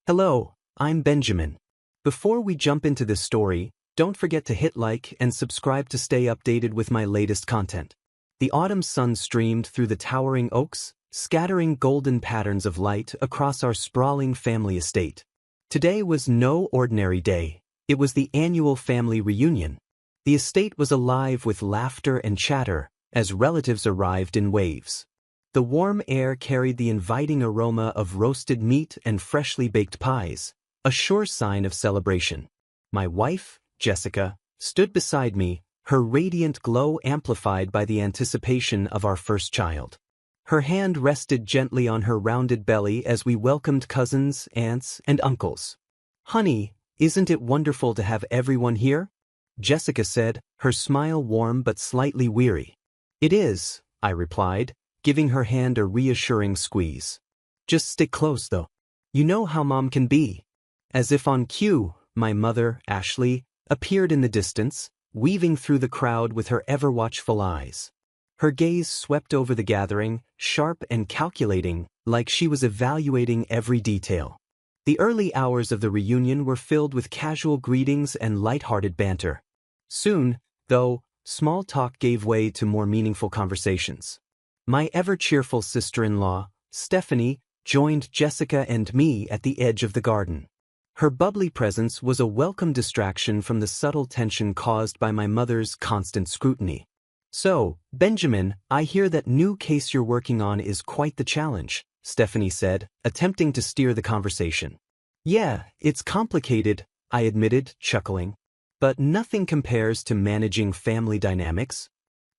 Hello, I'm Benjamin. Before we jump into this story, don't forget to hit like and subscribe to stay updated with my latest content. The autumn sun streamed through the towering oaks, scattering golden patterns of light across our sprawling family estate. Today was no ordinary day. It was the annual family reunion. The estate was alive with laughter and chatter as relatives arrived in waves. The warm air carried the inviting aroma of roasted meat and freshly baked pies, a sure sign of celebration. My wife, Jessica, stood beside me, her radiant glow amplified by the anticipation of our first child. Her hand rested gently on her rounded belly as we welcomed cousins, aunts, and uncles. "Honey, isn't it wonderful to have everyone here?" Jessica said, her smile warm but slightly weary. "It is," I replied, giving her hand a reassuring squeeze. "Just stick close, though. You know how Mom can be." As if on cue, my mother, Ashley, appeared in the distance, weaving through the crowd with her ever-watchful eyes. Her gaze swept over the gathering, sharp and calculating, like she was evaluating every detail. The early hours of the reunion were filled with casual greetings and light-hearted banter. Soon, though, small talk gave way to more meaningful conversations. My ever-cheerful sister-in-law, Stephanie, joined Jessica and me at the edge of the garden. Her bubbly presence was a welcome distraction from the subtle tension caused by my mother's constant scrutiny. "So, Benjamin, I hear that new case you're working on is quite the challenge," Stephanie said, attempting to steer the conversation. "Yeah, it's complicated," I admitted, chuckling. "But nothing compares to managing family dynamics."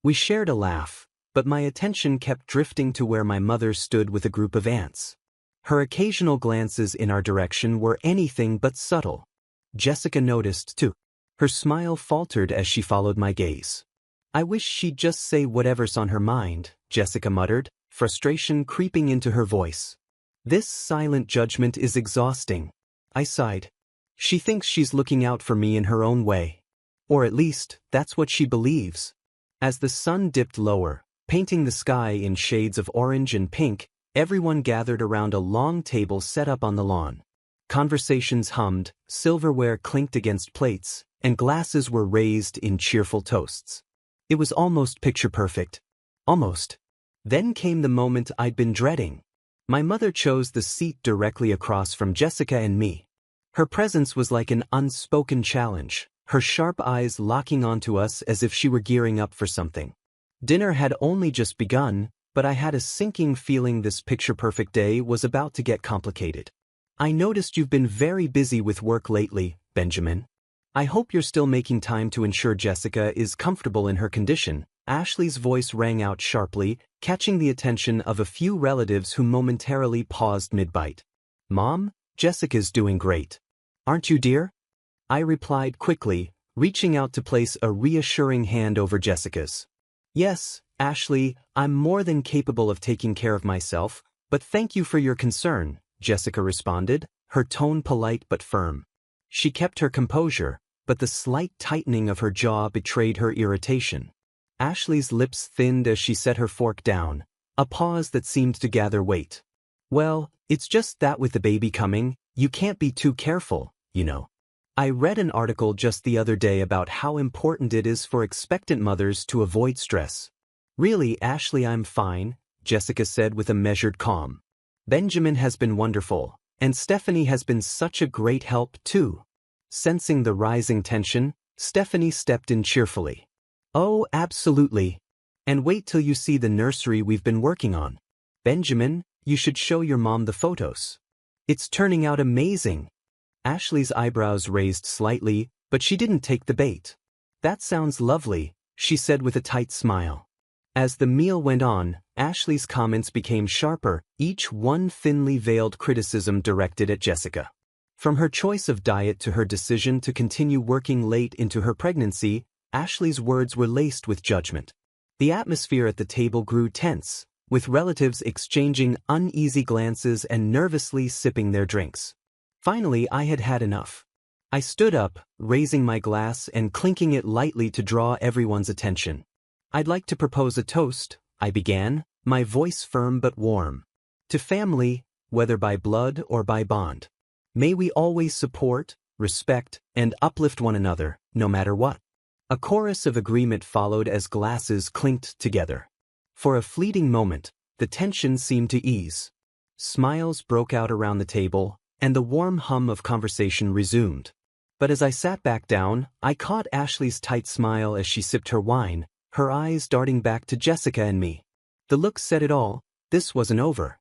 We shared a laugh, but my attention kept drifting to where my mother stood with a group of aunts. Her occasional glances in our direction were anything but subtle. Jessica noticed, too. Her smile faltered as she followed my gaze. "I wish she'd just say whatever's on her mind," Jessica muttered, frustration creeping into her voice. "This silent judgment is exhausting," I sighed. "She thinks she's looking out for me in her own way. Or at least, that's what she believes." As the sun dipped lower, painting the sky in shades of orange and pink, everyone gathered around a long table set up on the lawn. Conversations hummed, silverware clinked against plates, and glasses were raised in cheerful toasts. It was almost picture-perfect. Almost. Then came the moment I'd been dreading. My mother chose the seat directly across from Jessica and me. Her presence was like an unspoken challenge, her sharp eyes locking onto us as if she were gearing up for something. Dinner had only just begun, but I had a sinking feeling this picture-perfect day was about to get complicated. "I noticed you've been very busy with work lately, Benjamin. I hope you're still making time to ensure Jessica is comfortable in her condition." Ashley's voice rang out sharply, catching the attention of a few relatives who momentarily paused mid-bite. "Mom, Jessica's doing great. Aren't you, dear?" I replied quickly, reaching out to place a reassuring hand over Jessica's. "Yes, Ashley, I'm more than capable of taking care of myself, but thank you for your concern," Jessica responded, her tone polite but firm. She kept her composure, but the slight tightening of her jaw betrayed her irritation. Ashley's lips thinned as she set her fork down, a pause that seemed to gather weight. "Well, it's just that with the baby coming, you can't be too careful, you know. I read an article just the other day about how important it is for expectant mothers to avoid stress." "Really, Ashley, I'm fine," Jessica said with a measured calm. "Benjamin has been wonderful, and Stephanie has been such a great help, too." Sensing the rising tension, Stephanie stepped in cheerfully. "Oh, absolutely. And wait till you see the nursery we've been working on. Benjamin, you should show your mom the photos. It's turning out amazing." Ashley's eyebrows raised slightly, but she didn't take the bait. "That sounds lovely," she said with a tight smile. As the meal went on, Ashley's comments became sharper, each one thinly veiled criticism directed at Jessica. From her choice of diet to her decision to continue working late into her pregnancy, Ashley's words were laced with judgment. The atmosphere at the table grew tense, with relatives exchanging uneasy glances and nervously sipping their drinks. Finally, I had had enough. I stood up, raising my glass and clinking it lightly to draw everyone's attention. "I'd like to propose a toast," I began, my voice firm but warm. "To family, whether by blood or by bond. May we always support, respect, and uplift one another, no matter what. A chorus of agreement followed as glasses clinked together. For a fleeting moment, the tension seemed to ease. Smiles broke out around the table, and the warm hum of conversation resumed. But as I sat back down, I caught Ashley's tight smile as she sipped her wine, her eyes darting back to Jessica and me. The look said it all, this wasn't over.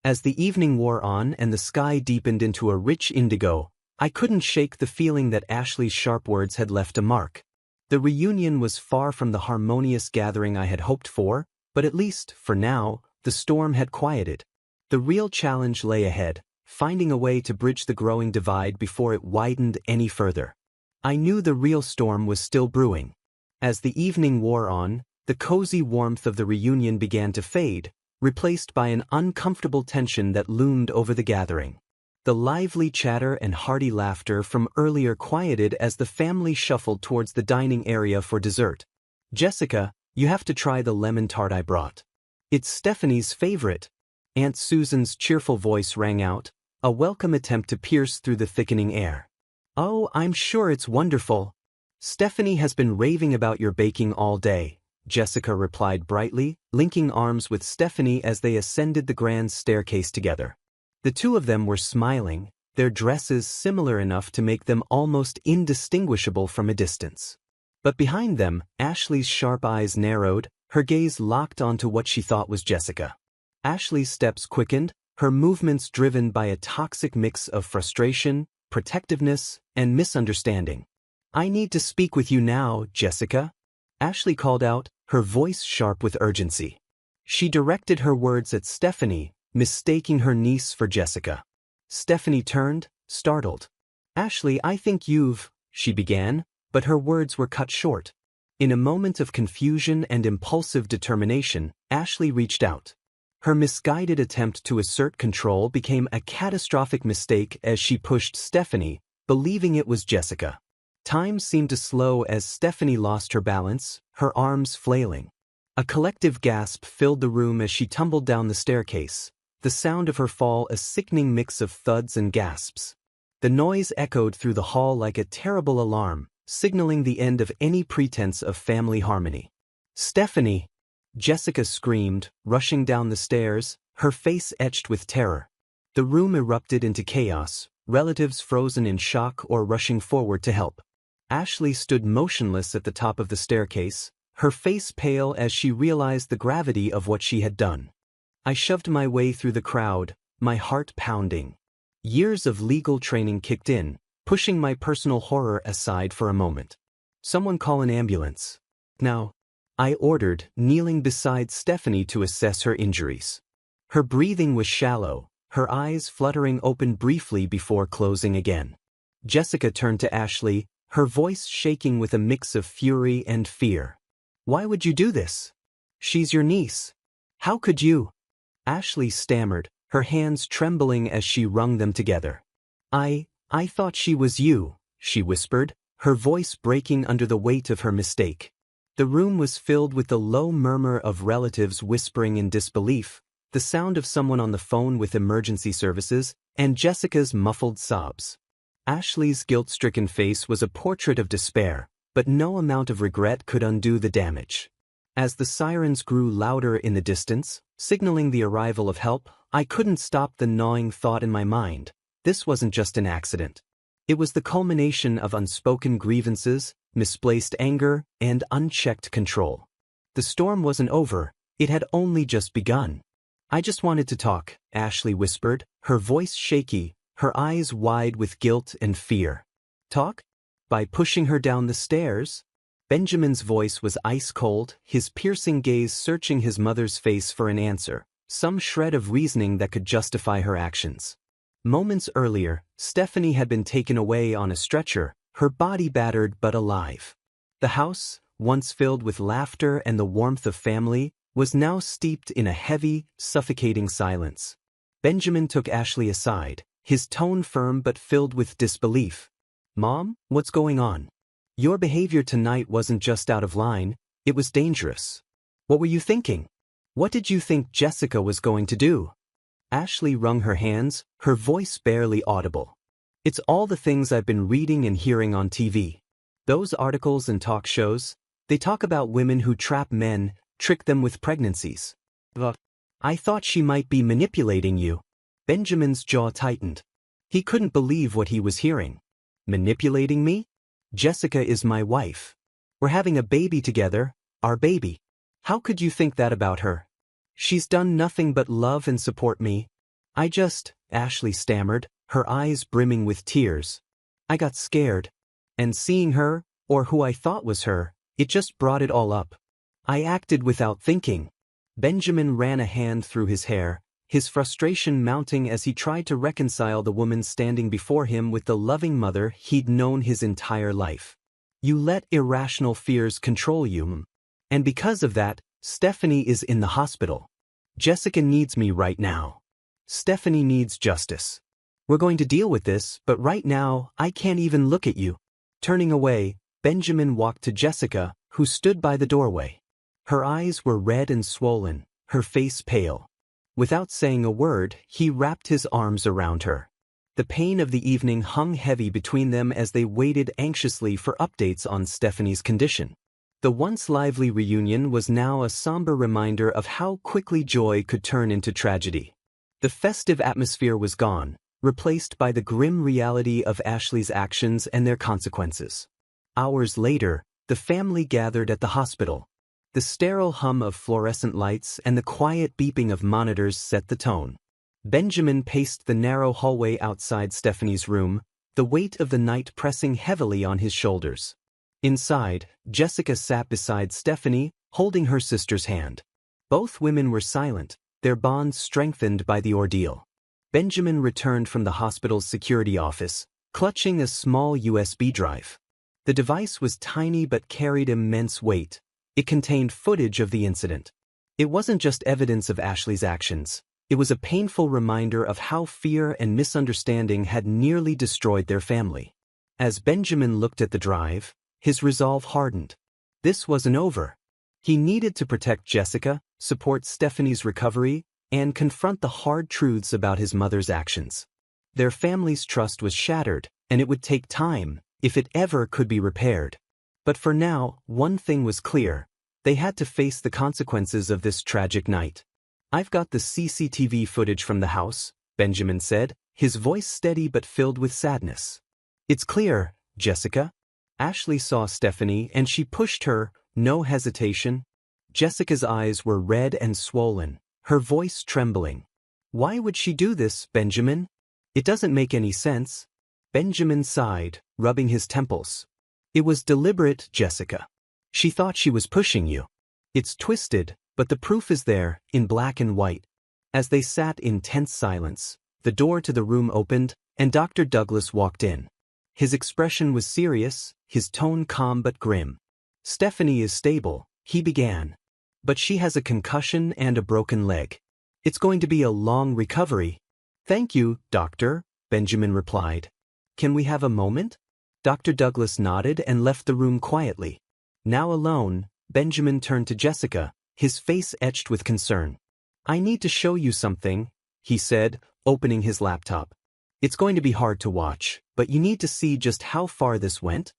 As the evening wore on and the sky deepened into a rich indigo, I couldn't shake the feeling that Ashley's sharp words had left a mark. The reunion was far from the harmonious gathering I had hoped for, but at least, for now, the storm had quieted. The real challenge lay ahead, finding a way to bridge the growing divide before it widened any further. I knew the real storm was still brewing. As the evening wore on, the cozy warmth of the reunion began to fade, replaced by an uncomfortable tension that loomed over the gathering. The lively chatter and hearty laughter from earlier quieted as the family shuffled towards the dining area for dessert. "Jessica, you have to try the lemon tart I brought. It's Stephanie's favorite." Aunt Susan's cheerful voice rang out, a welcome attempt to pierce through the thickening air. "Oh, I'm sure it's wonderful. Stephanie has been raving about your baking all day," Jessica replied brightly, linking arms with Stephanie as they ascended the grand staircase together. The two of them were smiling, their dresses similar enough to make them almost indistinguishable from a distance. But behind them, Ashley's sharp eyes narrowed, her gaze locked onto what she thought was Jessica. Ashley's steps quickened, her movements driven by a toxic mix of frustration, protectiveness, and misunderstanding. "I need to speak with you now, Jessica," Ashley called out, her voice sharp with urgency. She directed her words at Stephanie, mistaking her niece for Jessica. Stephanie turned, startled. "Ashley, I think she began, but her words were cut short. In a moment of confusion and impulsive determination, Ashley reached out. Her misguided attempt to assert control became a catastrophic mistake as she pushed Stephanie, believing it was Jessica. Time seemed to slow as Stephanie lost her balance, her arms flailing. A collective gasp filled the room as she tumbled down the staircase, the sound of her fall a sickening mix of thuds and gasps. The noise echoed through the hall like a terrible alarm, signaling the end of any pretense of family harmony. "Stephanie!" Jessica screamed, rushing down the stairs, her face etched with terror. The room erupted into chaos, relatives frozen in shock or rushing forward to help. Ashley stood motionless at the top of the staircase, her face pale as she realized the gravity of what she had done. I shoved my way through the crowd, my heart pounding. Years of legal training kicked in, pushing my personal horror aside for a moment. "Someone call an ambulance. Now," I ordered, kneeling beside Stephanie to assess her injuries. Her breathing was shallow, her eyes fluttering open briefly before closing again. Jessica turned to Ashley, her voice shaking with a mix of fury and fear. "Why would you do this? She's your niece. How could you?" Ashley stammered, her hands trembling as she wrung them together. I thought she was you," she whispered, her voice breaking under the weight of her mistake. The room was filled with the low murmur of relatives whispering in disbelief, the sound of someone on the phone with emergency services, and Jessica's muffled sobs. Ashley's guilt-stricken face was a portrait of despair, but no amount of regret could undo the damage. As the sirens grew louder in the distance, signaling the arrival of help, I couldn't stop the gnawing thought in my mind. This wasn't just an accident. It was the culmination of unspoken grievances, misplaced anger, and unchecked control. The storm wasn't over, it had only just begun. "I just wanted to talk," Ashley whispered, her voice shaky, her eyes wide with guilt and fear. "Talk? By pushing her down the stairs?" Benjamin's voice was ice-cold, his piercing gaze searching his mother's face for an answer, some shred of reasoning that could justify her actions. Moments earlier, Stephanie had been taken away on a stretcher, her body battered but alive. The house, once filled with laughter and the warmth of family, was now steeped in a heavy, suffocating silence. Benjamin took Ashley aside, his tone firm but filled with disbelief. "Mom, what's going on? Your behavior tonight wasn't just out of line, it was dangerous. What were you thinking? What did you think Jessica was going to do?" Ashley wrung her hands, her voice barely audible. It's all the things I've been reading and hearing on TV. Those articles and talk shows, they talk about women who trap men, trick them with pregnancies. I thought she might be manipulating you. Benjamin's jaw tightened. He couldn't believe what he was hearing. Manipulating me? Jessica is my wife. We're having a baby together, our baby. How could you think that about her? She's done nothing but love and support me. Ashley stammered, her eyes brimming with tears. I got scared. And seeing her, or who I thought was her, it just brought it all up. I acted without thinking. Benjamin ran a hand through his hair, his frustration mounting as he tried to reconcile the woman standing before him with the loving mother he'd known his entire life. You let irrational fears control you. And because of that, Stephanie is in the hospital. Jessica needs me right now. Stephanie needs justice. We're going to deal with this, but right now, I can't even look at you. Turning away, Benjamin walked to Jessica, who stood by the doorway. Her eyes were red and swollen, her face pale. Without saying a word, he wrapped his arms around her. The pain of the evening hung heavy between them as they waited anxiously for updates on Stephanie's condition. The once lively reunion was now a somber reminder of how quickly joy could turn into tragedy. The festive atmosphere was gone, replaced by the grim reality of Ashley's actions and their consequences. Hours later, the family gathered at the hospital. The sterile hum of fluorescent lights and the quiet beeping of monitors set the tone. Benjamin paced the narrow hallway outside Stephanie's room, the weight of the night pressing heavily on his shoulders. Inside, Jessica sat beside Stephanie, holding her sister's hand. Both women were silent, their bonds strengthened by the ordeal. Benjamin returned from the hospital's security office, clutching a small USB drive. The device was tiny but carried immense weight. It contained footage of the incident. It wasn't just evidence of Ashley's actions. It was a painful reminder of how fear and misunderstanding had nearly destroyed their family. As Benjamin looked at the drive, his resolve hardened. This wasn't over. He needed to protect Jessica, support Stephanie's recovery, and confront the hard truths about his mother's actions. Their family's trust was shattered, and it would take time, if it ever could be repaired. But for now, one thing was clear. They had to face the consequences of this tragic night. I've got the CCTV footage from the house, Benjamin said, his voice steady but filled with sadness. It's clear, Jessica. Ashley saw Stephanie and she pushed her, no hesitation. Jessica's eyes were red and swollen, her voice trembling. Why would she do this, Benjamin? It doesn't make any sense. Benjamin sighed, rubbing his temples. It was deliberate, Jessica. She thought she was pushing you. It's twisted, but the proof is there, in black and white. As they sat in tense silence, the door to the room opened, and Dr. Douglas walked in. His expression was serious, his tone calm but grim. Stephanie is stable, he began. But she has a concussion and a broken leg. It's going to be a long recovery. Thank you, doctor, Benjamin replied. Can we have a moment? Dr. Douglas nodded and left the room quietly. Now alone, Benjamin turned to Jessica, his face etched with concern. I need to show you something, he said, opening his laptop. It's going to be hard to watch, but you need to see just how far this went.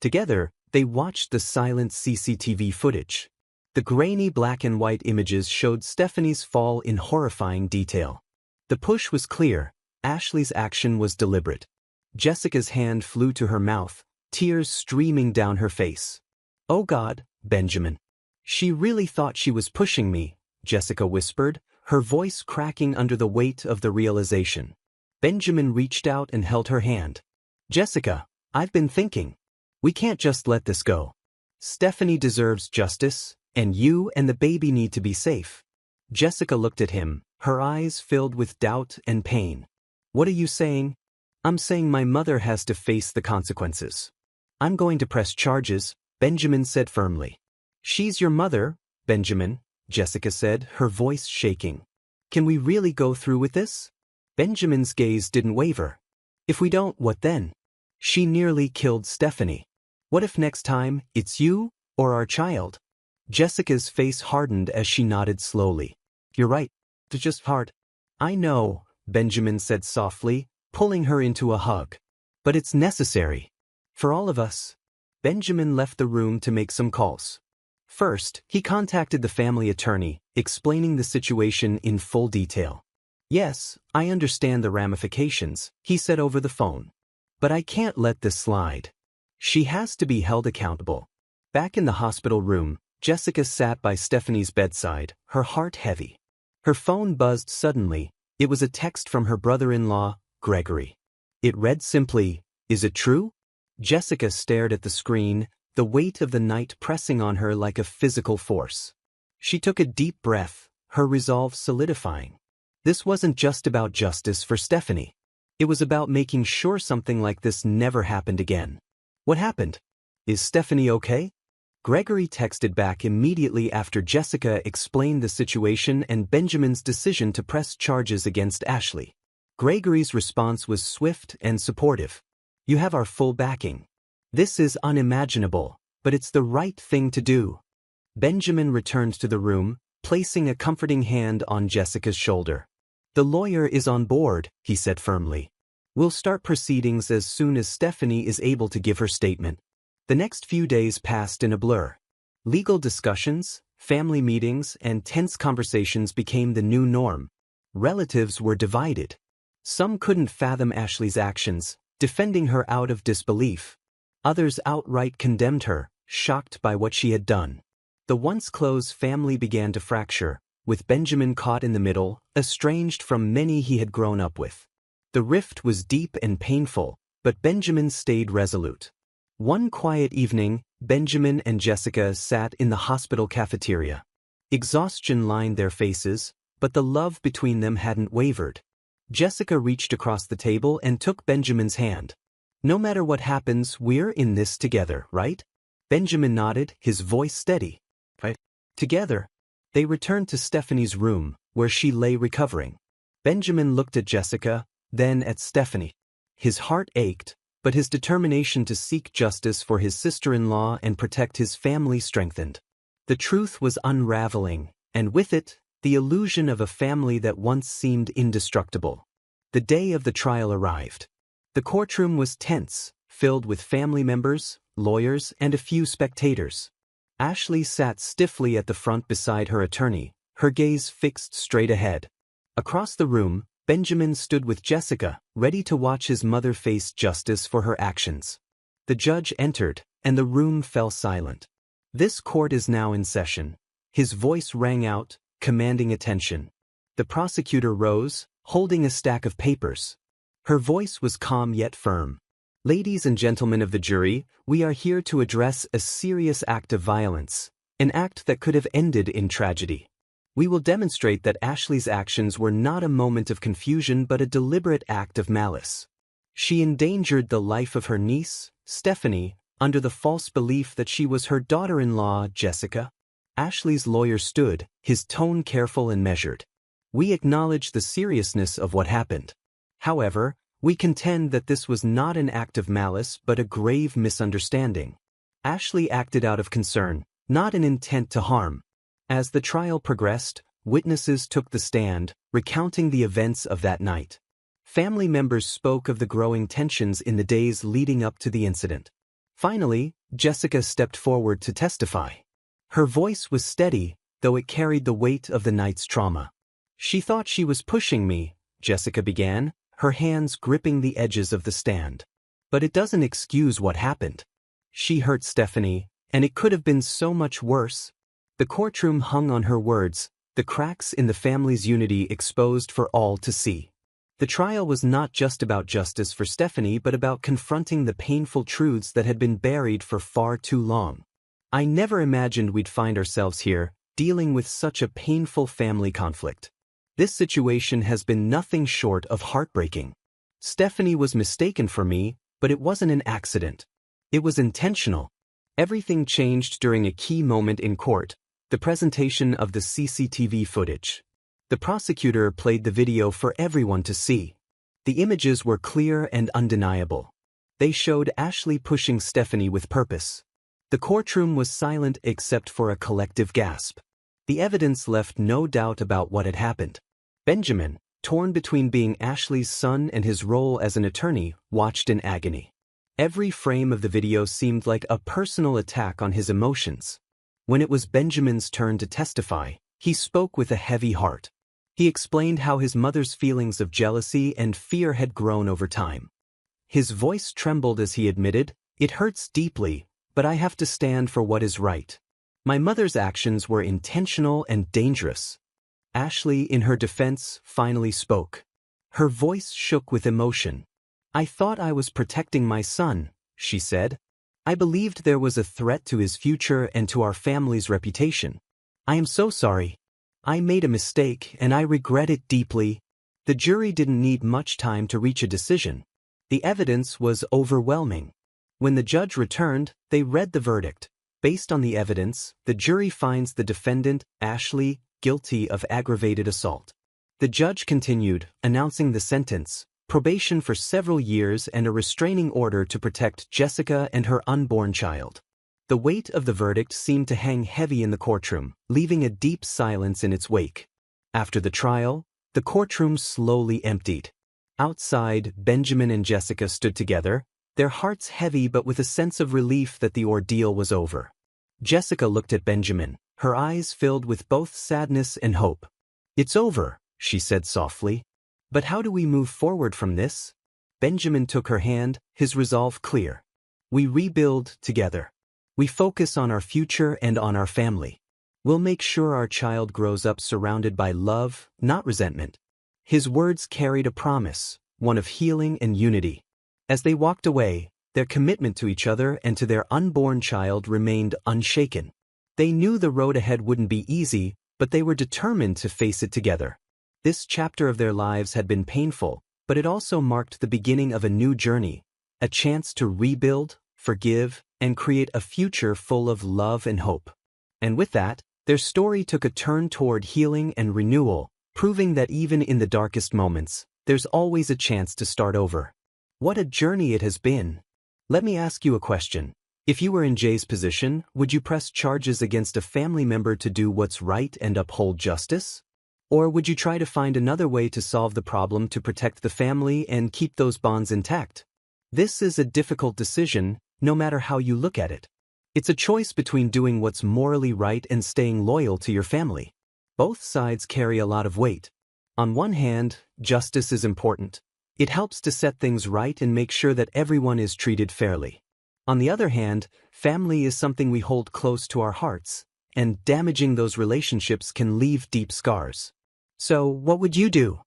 Together, they watched the silent CCTV footage. The grainy black and white images showed Stephanie's fall in horrifying detail. The push was clear. Ashley's action was deliberate. Jessica's hand flew to her mouth, tears streaming down her face. Oh God, Benjamin. She really thought she was pushing me, Jessica whispered, her voice cracking under the weight of the realization. Benjamin reached out and held her hand. Jessica, I've been thinking. We can't just let this go. Stephanie deserves justice, and you and the baby need to be safe. Jessica looked at him, her eyes filled with doubt and pain. What are you saying? I'm saying my mother has to face the consequences. I'm going to press charges, Benjamin said firmly. She's your mother, Benjamin, Jessica said, her voice shaking. Can we really go through with this? Benjamin's gaze didn't waver. If we don't, what then? She nearly killed Stephanie. What if next time, it's you, or our child? Jessica's face hardened as she nodded slowly. You're right. It's just hard. I know, Benjamin said softly, pulling her into a hug. But it's necessary. For all of us. Benjamin left the room to make some calls. First, he contacted the family attorney, explaining the situation in full detail. "Yes, I understand the ramifications," he said over the phone. "But I can't let this slide. She has to be held accountable." Back in the hospital room, Jessica sat by Stephanie's bedside, her heart heavy. Her phone buzzed suddenly. It was a text from her brother-in-law, Gregory. It read simply, "Is it true?" Jessica stared at the screen, the weight of the night pressing on her like a physical force. She took a deep breath, her resolve solidifying. This wasn't just about justice for Stephanie. It was about making sure something like this never happened again. "What happened? Is Stephanie okay?" Gregory texted back immediately after Jessica explained the situation and Benjamin's decision to press charges against Ashley. Gregory's response was swift and supportive. "You have our full backing. This is unimaginable, but it's the right thing to do." Benjamin returned to the room, placing a comforting hand on Jessica's shoulder. "The lawyer is on board," he said firmly. "We'll start proceedings as soon as Stephanie is able to give her statement." The next few days passed in a blur. Legal discussions, family meetings, and tense conversations became the new norm. Relatives were divided. Some couldn't fathom Ashley's actions, defending her out of disbelief. Others outright condemned her, shocked by what she had done. The once close family began to fracture, with Benjamin caught in the middle, estranged from many he had grown up with. The rift was deep and painful, but Benjamin stayed resolute. One quiet evening, Benjamin and Jessica sat in the hospital cafeteria. Exhaustion lined their faces, but the love between them hadn't wavered. Jessica reached across the table and took Benjamin's hand. "No matter what happens, we're in this together, right?" Benjamin nodded, his voice steady. "Right." Together, they returned to Stephanie's room, where she lay recovering. Benjamin looked at Jessica, then at Stephanie. His heart ached, but his determination to seek justice for his sister-in-law and protect his family strengthened. The truth was unraveling, and with it, the illusion of a family that once seemed indestructible. The day of the trial arrived. The courtroom was tense, filled with family members, lawyers, and a few spectators. Ashley sat stiffly at the front beside her attorney, her gaze fixed straight ahead. Across the room, Benjamin stood with Jessica, ready to watch his mother face justice for her actions. The judge entered, and the room fell silent. "This court is now in session." His voice rang out, commanding attention. The prosecutor rose, holding a stack of papers. Her voice was calm yet firm. "Ladies and gentlemen of the jury, we are here to address a serious act of violence, an act that could have ended in tragedy. We will demonstrate that Ashley's actions were not a moment of confusion but a deliberate act of malice. She endangered the life of her niece, Stephanie, under the false belief that she was her daughter-in-law, Jessica." Ashley's lawyer stood, his tone careful and measured. "We acknowledge the seriousness of what happened. However, we contend that this was not an act of malice but a grave misunderstanding. Ashley acted out of concern, not an intent to harm." As the trial progressed, witnesses took the stand, recounting the events of that night. Family members spoke of the growing tensions in the days leading up to the incident. Finally, Jessica stepped forward to testify. Her voice was steady, though it carried the weight of the night's trauma. "She thought she was pushing me," Jessica began, her hands gripping the edges of the stand. "But it doesn't excuse what happened. She hurt Stephanie, and it could have been so much worse." The courtroom hung on her words, the cracks in the family's unity exposed for all to see. The trial was not just about justice for Stephanie but about confronting the painful truths that had been buried for far too long. "I never imagined we'd find ourselves here, dealing with such a painful family conflict. This situation has been nothing short of heartbreaking. Stephanie was mistaken for me, but it wasn't an accident. It was intentional." Everything changed during a key moment in court, the presentation of the CCTV footage. The prosecutor played the video for everyone to see. The images were clear and undeniable. They showed Ashley pushing Stephanie with purpose. The courtroom was silent except for a collective gasp. The evidence left no doubt about what had happened. Benjamin, torn between being Ashley's son and his role as an attorney, watched in agony. Every frame of the video seemed like a personal attack on his emotions. When it was Benjamin's turn to testify, he spoke with a heavy heart. He explained how his mother's feelings of jealousy and fear had grown over time. His voice trembled as he admitted, "It hurts deeply, but I have to stand for what is right. My mother's actions were intentional and dangerous." Ashley, in her defense, finally spoke. Her voice shook with emotion. "I thought I was protecting my son," she said. "I believed there was a threat to his future and to our family's reputation. I am so sorry. I made a mistake and I regret it deeply." The jury didn't need much time to reach a decision. The evidence was overwhelming. When the judge returned, they read the verdict. Based on the evidence, the jury finds the defendant, Ashley, guilty of aggravated assault. The judge continued, announcing the sentence: probation for several years and a restraining order to protect Jessica and her unborn child. The weight of the verdict seemed to hang heavy in the courtroom, leaving a deep silence in its wake. After the trial, the courtroom slowly emptied. Outside, Benjamin and Jessica stood together, their hearts heavy but with a sense of relief that the ordeal was over. Jessica looked at Benjamin, her eyes filled with both sadness and hope. "It's over," she said softly. "But how do we move forward from this?" Benjamin took her hand, his resolve clear. "We rebuild together. We focus on our future and on our family. We'll make sure our child grows up surrounded by love, not resentment." His words carried a promise, one of healing and unity. As they walked away, their commitment to each other and to their unborn child remained unshaken. They knew the road ahead wouldn't be easy, but they were determined to face it together. This chapter of their lives had been painful, but it also marked the beginning of a new journey, a chance to rebuild, forgive, and create a future full of love and hope. And with that, their story took a turn toward healing and renewal, proving that even in the darkest moments, there's always a chance to start over. What a journey it has been. Let me ask you a question. If you were in Jay's position, would you press charges against a family member to do what's right and uphold justice? Or would you try to find another way to solve the problem to protect the family and keep those bonds intact? This is a difficult decision, no matter how you look at it. It's a choice between doing what's morally right and staying loyal to your family. Both sides carry a lot of weight. On one hand, justice is important. It helps to set things right and make sure that everyone is treated fairly. On the other hand, family is something we hold close to our hearts, and damaging those relationships can leave deep scars. So, what would you do?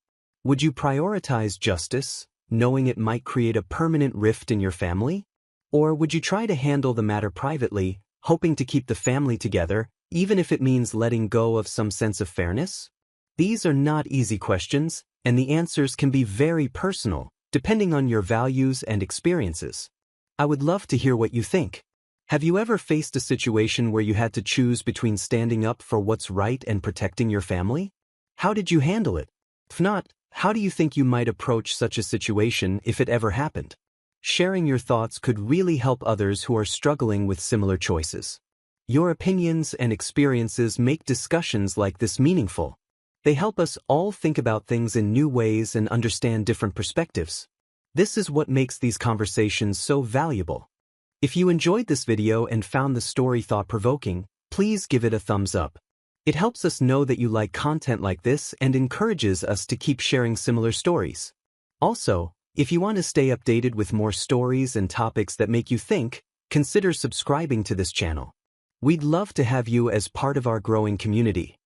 Would you prioritize justice, knowing it might create a permanent rift in your family? Or would you try to handle the matter privately, hoping to keep the family together, even if it means letting go of some sense of fairness? These are not easy questions, and the answers can be very personal, depending on your values and experiences. I would love to hear what you think. Have you ever faced a situation where you had to choose between standing up for what's right and protecting your family? How did you handle it? If not, how do you think you might approach such a situation if it ever happened? Sharing your thoughts could really help others who are struggling with similar choices. Your opinions and experiences make discussions like this meaningful. They help us all think about things in new ways and understand different perspectives. This is what makes these conversations so valuable. If you enjoyed this video and found the story thought-provoking, please give it a thumbs up. It helps us know that you like content like this and encourages us to keep sharing similar stories. Also, if you want to stay updated with more stories and topics that make you think, consider subscribing to this channel. We'd love to have you as part of our growing community.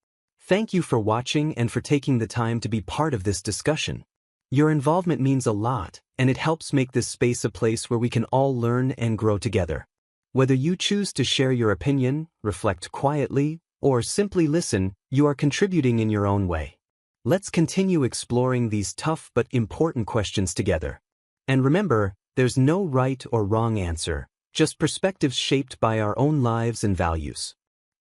Thank you for watching and for taking the time to be part of this discussion. Your involvement means a lot, and it helps make this space a place where we can all learn and grow together. Whether you choose to share your opinion, reflect quietly, or simply listen, you are contributing in your own way. Let's continue exploring these tough but important questions together. And remember, there's no right or wrong answer, just perspectives shaped by our own lives and values.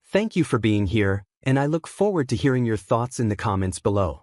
Thank you for being here, and I look forward to hearing your thoughts in the comments below.